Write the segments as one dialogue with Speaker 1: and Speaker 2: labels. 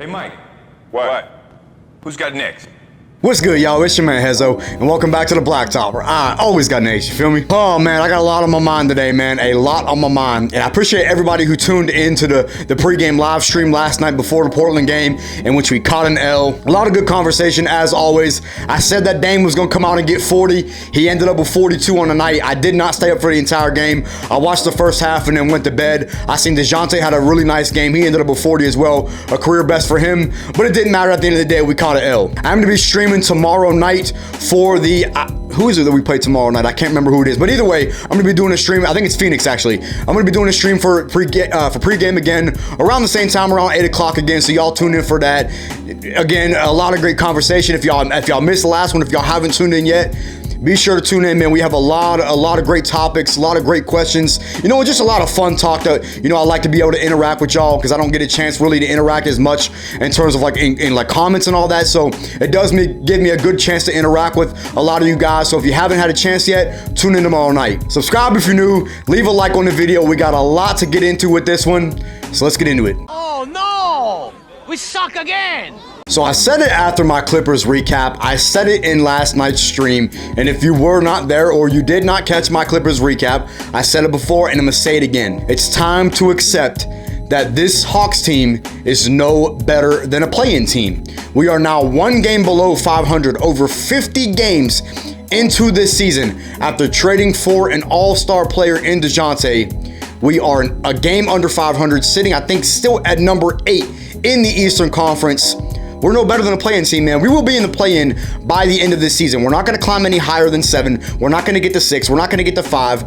Speaker 1: Hey, Mike. What? Who's got next?
Speaker 2: What's good, y'all? It's your man, Hezo, and welcome back to the Blacktop, where I always got next, you feel me? Oh, man, I got a lot on my mind today, man. A lot on my mind. And I appreciate everybody who tuned into the pregame live stream last night before the Portland game, in which we caught an L. A lot of good conversation, as always. I said that Dame was going to come out and get 40. He ended up with 42 on the night. I did not stay up for the entire game. I watched the first half and then went to bed. I seen DeJounte had a really nice game. He ended up with 40 as well. A career best for him. But it didn't matter at the end of the day. We caught an L. I'm going to be streaming tomorrow night for the who is it that we play tomorrow night? I can't remember who it is, but either way, I'm gonna be doing a stream. I think it's Phoenix, actually. I'm gonna be doing a stream for pregame again around the same time, around 8 o'clock again. So y'all tune in for that. Again, a lot of great conversation. If y'all missed the last one, if y'all haven't tuned in yet, be sure to tune in, man. We have a lot of great topics, a lot of great questions. You know, just a lot of fun talk that, you know, I like to be able to interact with y'all because I don't get a chance really to interact as much in terms of like in like comments and all that. So it does give me a good chance to interact with a lot of you guys. So if you haven't had a chance yet, tune in tomorrow night. Subscribe if you're new. Leave a like on the video. We got a lot to get into with this one. So let's get into it.
Speaker 3: Oh no! We suck again!
Speaker 2: So I said it after my Clippers recap. I said it in last night's stream. And if you were not there or you did not catch my Clippers recap, I said it before and I'm gonna say it again. It's time to accept that this Hawks team is no better than a play-in team. We are now one game below 500, over 50 games into this season after trading for an all-star player in DeJounte. We are a game under 500, sitting, I think, still at number 8 in the Eastern Conference. We're no better than a play-in team, man. We will be in the play-in by the end of this season. We're not going to climb any higher than 7. We're not going to get to 6. We're not going to get to 5.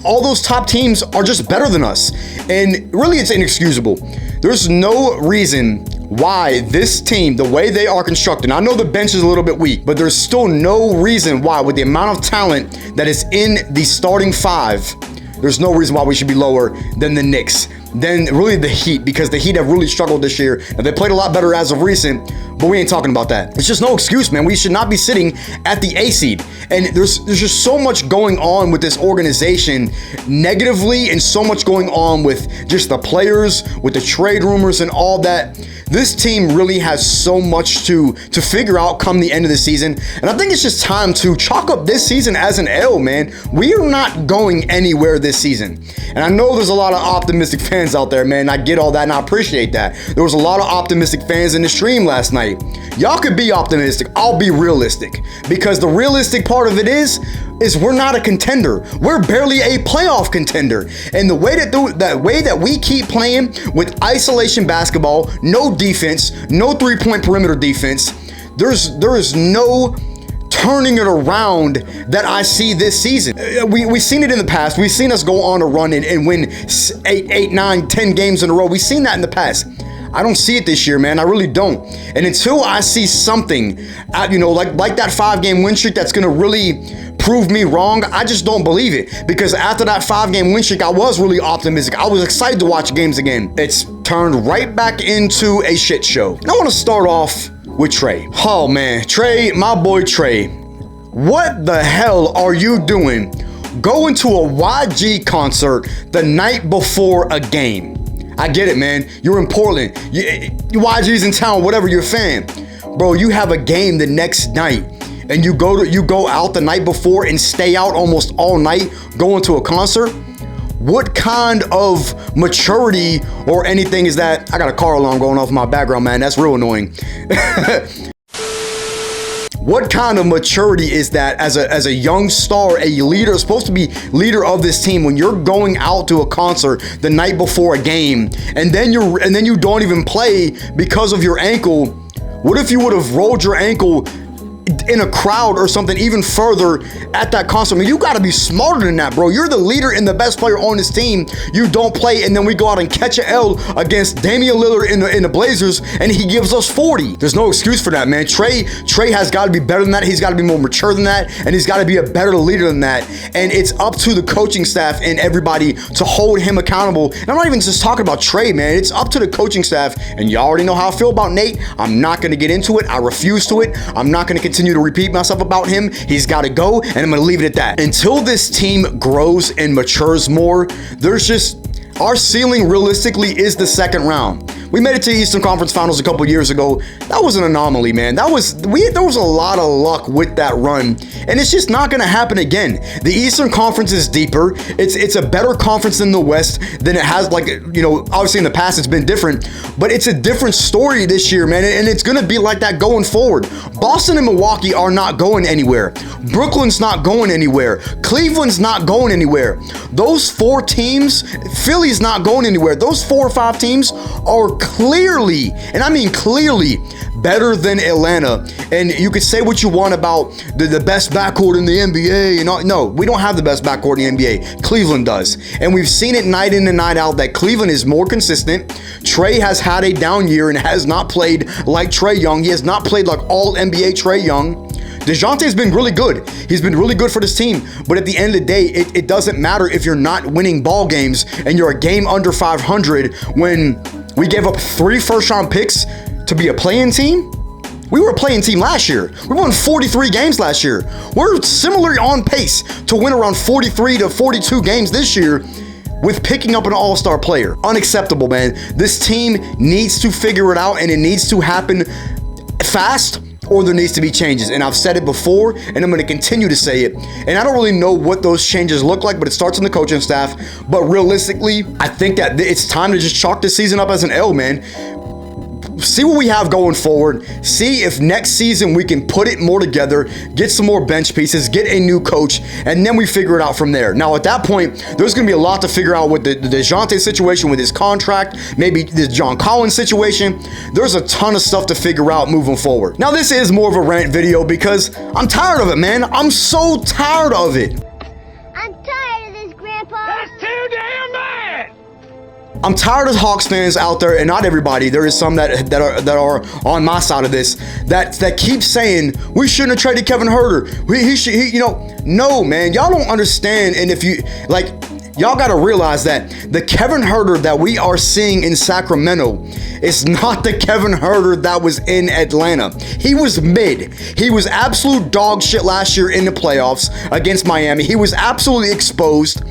Speaker 2: All those top teams are just better than us. And really, it's inexcusable. There's no reason why this team, the way they are constructed, I know the bench is a little bit weak, but there's still no reason why, with the amount of talent that is in the starting 5, there's no reason why we should be lower than the Knicks, than really the Heat, because the Heat have really struggled this year. And they played a lot better as of recent, but we ain't talking about that. It's just no excuse, man. We should not be sitting at the A seed. And there's just so much going on with this organization negatively, and so much going on with just the players, with the trade rumors and all that. This team really has so much to figure out come the end of the season. And I think it's just time to chalk up this season as an L, man. We are not going anywhere this season. And I know there's a lot of optimistic fans out there, man. I get all that and I appreciate that. There was a lot of optimistic fans in the stream last night. Y'all could be optimistic. I'll be realistic, because the realistic part of it is we're not a contender. We're barely a playoff contender. And the way that we keep playing with isolation basketball, no defense, no three-point perimeter defense, there is no turning it around that I see this season. We've seen it in the past. We've seen us go on a run and win 8, 9, 10 games in a row. We've seen that in the past. I don't see it this year, man. I really don't. And until I see something, you know, like that 5-game win streak that's gonna really prove me wrong, I just don't believe it. Because after that 5-game win streak, I was really optimistic. I was excited to watch games again. It's turned right back into a shit show. And I want to start off with Trey. Oh man, Trey, my boy Trey. What the hell are you doing going to a YG concert the night before a game? I get it, man. You're in Portland. YG's in town, whatever, you're a fan. Bro, you have a game the next night and you go out the night before and stay out almost all night going to a concert? What kind of maturity or anything is that? I got a car alarm going off in my background, man. That's real annoying. What kind of maturity is that as a young star, a leader, supposed to be leader of this team, when you're going out to a concert the night before a game and then you don't even play because of your ankle? What if you would have rolled your ankle in a crowd or something even further at that concert? I mean, you got to be smarter than that, bro. You're the leader and the best player on this team. You don't play, and then we go out and catch an L against Damian Lillard in the Blazers, and he gives us 40. There's no excuse for that, man. Trey has got to be better than that. He's got to be more mature than that, and he's got to be a better leader than that. And it's up to the coaching staff and everybody to hold him accountable. And I'm not even just talking about Trey, man. It's up to the coaching staff, and y'all already know how I feel about Nate. I'm not going to get into it. I refuse to it. I'm not going to continue to repeat myself about him. He's got to go, and I'm going to leave it at that. Until this team grows and matures more, there's just, our ceiling realistically is the second round, We made it to the Eastern Conference Finals a couple years ago. That was an anomaly, man. There was a lot of luck with that run, and it's just not going to happen again. The Eastern Conference is deeper. It's a better conference than the West than it has, like, you know, obviously in the past it's been different, but it's a different story this year, man, and it's going to be like that going forward. Boston and Milwaukee are not going anywhere. Brooklyn's not going anywhere. Cleveland's not going anywhere. Those 4 teams, Philly's not going anywhere. Those 4 or 5 teams are clearly, and I mean clearly, better than Atlanta. And you could say what you want about the best backcourt in the NBA. And all. No, we don't have the best backcourt in the NBA. Cleveland does. And we've seen it night in and night out that Cleveland is more consistent. Trae has had a down year and has not played like Trae Young. He has not played like all NBA Trae Young. DeJounte's been really good. He's been really good for this team. But at the end of the day, it doesn't matter if you're not winning ball games and you're a game under 500 when we gave up 3 first-round picks to be a play-in team. We were a play-in team last year. We won 43 games last year. We're similarly on pace to win around 43 to 42 games this year with picking up an all-star player. Unacceptable, man. This team needs to figure it out, and it needs to happen fast, or there needs to be changes. And I've said it before, and I'm going to continue to say it. And I don't really know what those changes look like, but it starts on the coaching staff. But realistically, I think that it's time to just chalk this season up as an L, man. See what we have going forward. See if next season we can put it more together, get some more bench pieces, get a new coach, and then we figure it out from there. Now, at that point, there's going to be a lot to figure out with the DeJounte situation, with his contract, maybe the John Collins situation. There's a ton of stuff to figure out moving forward. Now, this is more of a rant video because I'm tired of it, man. I'm so tired of it.
Speaker 4: I'm tired of this, Grandpa.
Speaker 3: That's too damn bad!
Speaker 2: I'm tired of Hawks fans out there, and not everybody. There is some that are on my side of this that keep saying we shouldn't have traded Kevin Huerter. No, man, y'all don't understand. And if you like, y'all got to realize that the Kevin Huerter that we are seeing in Sacramento is not the Kevin Huerter that was in Atlanta. He was mid. He was absolute dog shit last year in the playoffs against Miami. He was absolutely exposed.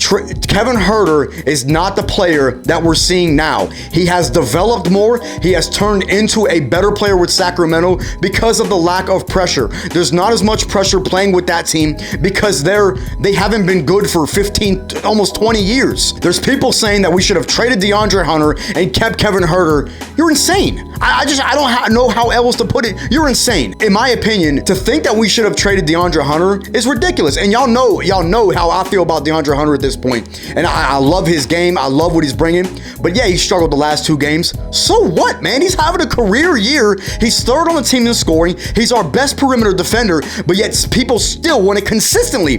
Speaker 2: Kevin Huerter is not the player that we're seeing now. He has developed more. He has turned into a better player with Sacramento because of the lack of pressure. There's not as much pressure playing with that team because they haven't been good for 15, almost 20 years. There's people saying that we should have traded DeAndre Hunter and kept Kevin Huerter. You're insane. I don't know how else to put it. You're insane. In my opinion, to think that we should have traded DeAndre Hunter is ridiculous. And y'all know how I feel about DeAndre Hunter at this point. And I love his game. I love what he's bringing. But yeah, he struggled the last 2 games. So what, man? He's having a career year. He's 3rd on the team in scoring. He's our best perimeter defender. But yet people still want to consistently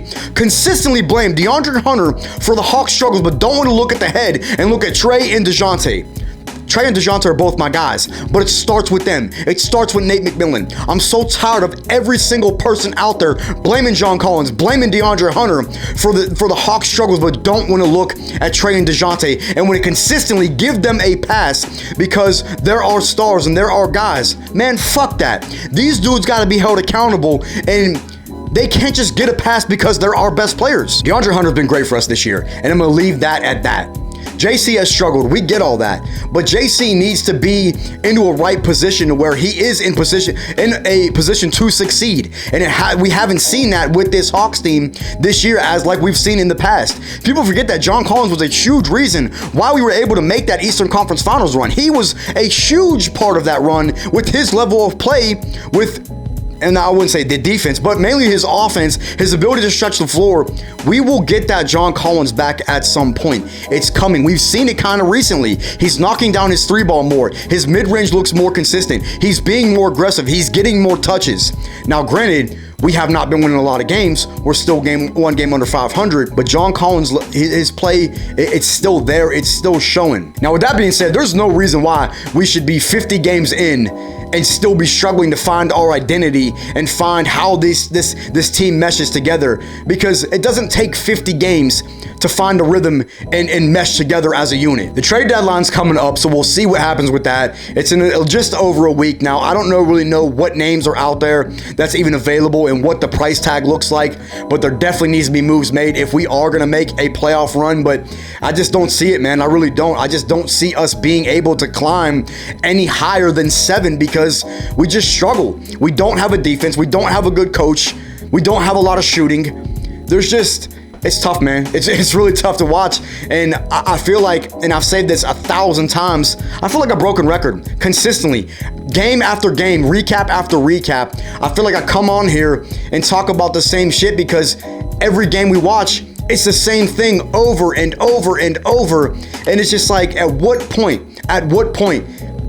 Speaker 2: blame DeAndre Hunter for the Hawks' struggles, but don't want to look at the head and look at Trae and DeJounte. Trae and DeJounte are both my guys, but it starts with them. It starts with Nate McMillan. I'm so tired of every single person out there blaming John Collins, blaming DeAndre Hunter for the Hawks' struggles, but don't want to look at Trae and DeJounte and want to consistently give them a pass because there are stars and there are guys. Man, fuck that. These dudes got to be held accountable, and they can't just get a pass because they're our best players. DeAndre Hunter's been great for us this year, and I'm going to leave that at that. JC has struggled. We get all that. But JC needs to be into a right position where he is in a position to succeed. And we haven't seen that with this Hawks team this year as like we've seen in the past. People forget that John Collins was a huge reason why we were able to make that Eastern Conference Finals run. He was a huge part of that run with his level of play and I wouldn't say the defense, but mainly his offense, his ability to stretch the floor. We will get that John Collins back at some point. It's coming. We've seen it kind of recently. He's knocking down his 3-ball more. His mid-range looks more consistent. He's being more aggressive. He's getting more touches. Now, granted, we have not been winning a lot of games. We're still one game under 500, but John Collins, his play, it's still there. It's still showing. Now, with that being said, there's no reason why we should be 50 games in and still be struggling to find our identity and find how this team meshes together, because it doesn't take 50 games to find a rhythm and mesh together as a unit. The trade deadline's coming up, so we'll see what happens with that. It's in just over a week now. I don't really know what names are out there that's even available and what the price tag looks like, but there definitely needs to be moves made if we are going to make a playoff run. But I just don't see it, man. I really don't. I just don't see us being able to climb any higher than 7 because we just struggle. We don't have a defense. We don't have a good coach. We don't have a lot of shooting. It's tough, man. It's really tough to watch. And I feel like, and I've said this 1,000 times, I feel like a broken record consistently. Game after game, recap after recap. I feel like I come on here and talk about the same shit because every game we watch, it's the same thing over and over and over. And it's just like, at what point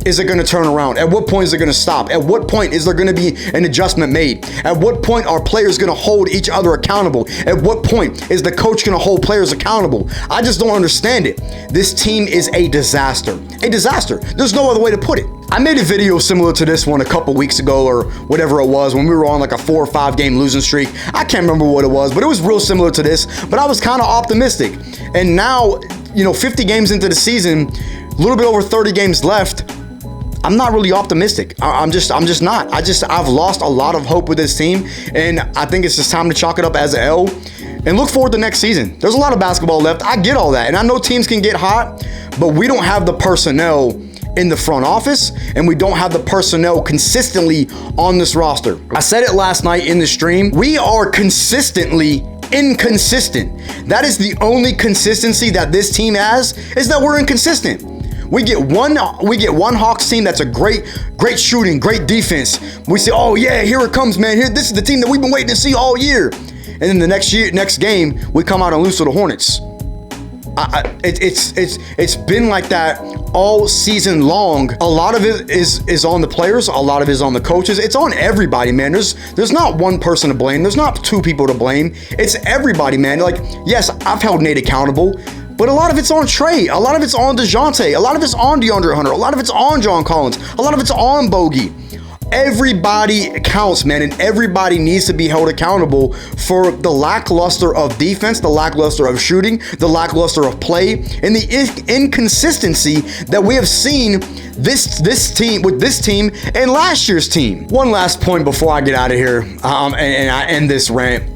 Speaker 2: is it going to turn around? At what point is it going to stop? At what point is there going to be an adjustment made? At what point are players going to hold each other accountable? At what point is the coach going to hold players accountable? I just don't understand it. This team is a disaster. A disaster. There's no other way to put it. I made a video similar to this one a couple weeks ago or whatever it was when we were on like a 4 or 5 game losing streak. I can't remember what it was, but it was real similar to this, but I was kind of optimistic. And now, 50 games into the season, a little bit over 30 games left, I'm not really optimistic. I'm just not. I've lost a lot of hope with this team, and I think it's just time to chalk it up as an L and look forward to next season. There's a lot of basketball left. I get all that, and I know teams can get hot, but we don't have the personnel in the front office, and we don't have the personnel consistently on this roster. I said it last night in the stream. We are consistently inconsistent. That is the only consistency that this team has, is that we're inconsistent. We get one Hawks team that's a great shooting, great defense. We say, oh yeah, here it comes, man. This is the team that we've been waiting to see all year. And then the next game, we come out and lose to the Hornets. It's been like that all season long. A lot of it is on the players. A lot of it is on the coaches. It's on everybody, man. There's not one person to blame. There's not 2 people to blame. It's everybody, man. Like, yes, I've held Nate accountable, but a lot of it's on Trey. A lot of it's on DeJounte. A lot of it's on DeAndre Hunter. A lot of it's on John Collins. A lot of it's on Bogey. Everybody counts, man, and everybody needs to be held accountable for the lackluster of defense, the lackluster of shooting, the lackluster of play, and the inconsistency that we have seen this team and last year's team. One last point before I get out of here, and I end this rant.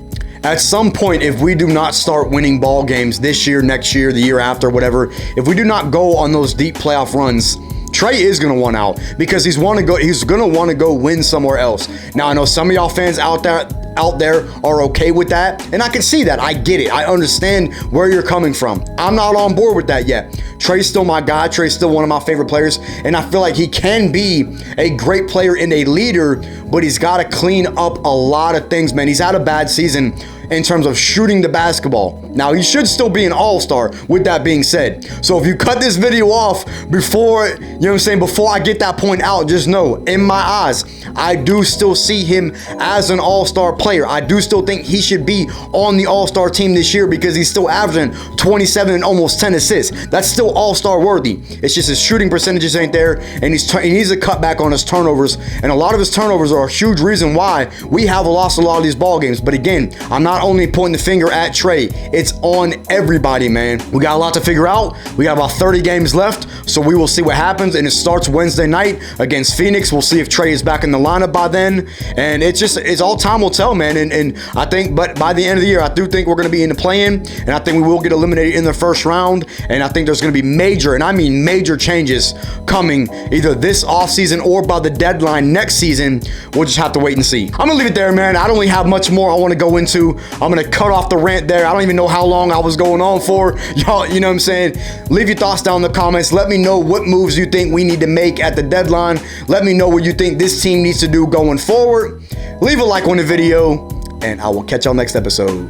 Speaker 2: At some point, if we do not start winning ball games this year, next year, the year after, whatever, if we do not go on those deep playoff runs, Trey is going to want out because he's going to want to go win somewhere else. Now, I know some of y'all fans out there are okay with that, and I can see that. I get it. I understand where you're coming from. I'm not on board with that yet. Trey's still my guy. Trey's still one of my favorite players, and I feel like he can be a great player and a leader, but he's got to clean up a lot of things, man. He's had a bad season in terms of shooting the basketball. Now, he should still be an all-star, with that being said. So if you cut this video off before I get that point out, just know, in my eyes, I do still see him as an all-star player. I do still think he should be on the all-star team this year because he's still averaging 27 and almost 10 assists. That's still all-star worthy. It's just his shooting percentages ain't there, and he needs to cut back on his turnovers, and a lot of his turnovers are a huge reason why we have lost a lot of these ball games. But again, I'm not only pointing the finger at Trey, it's on everybody, man. We got a lot to figure out. We got about 30 games left, so we will see what happens, and it starts Wednesday night against Phoenix. We'll see if Trey is back in the lineup by then, and it's all time will tell, man. And I think, but by the end of the year, I do think we're going to be in the play-in, and I think we will get eliminated in the first round, and I think there's going to be major, and I mean major changes coming either this offseason or by the deadline next season. We'll just have to wait and see. I'm going to leave it there, man. I don't really have much more I want to go into. I'm going to cut off the rant there. I don't even know how long I was going on for. Y'all, you know what I'm saying? Leave your thoughts down in the comments. Let me know what moves you think we need to make at the deadline. Let me know what you think this team needs to do going forward. Leave a like on the video, and I will catch y'all next episode.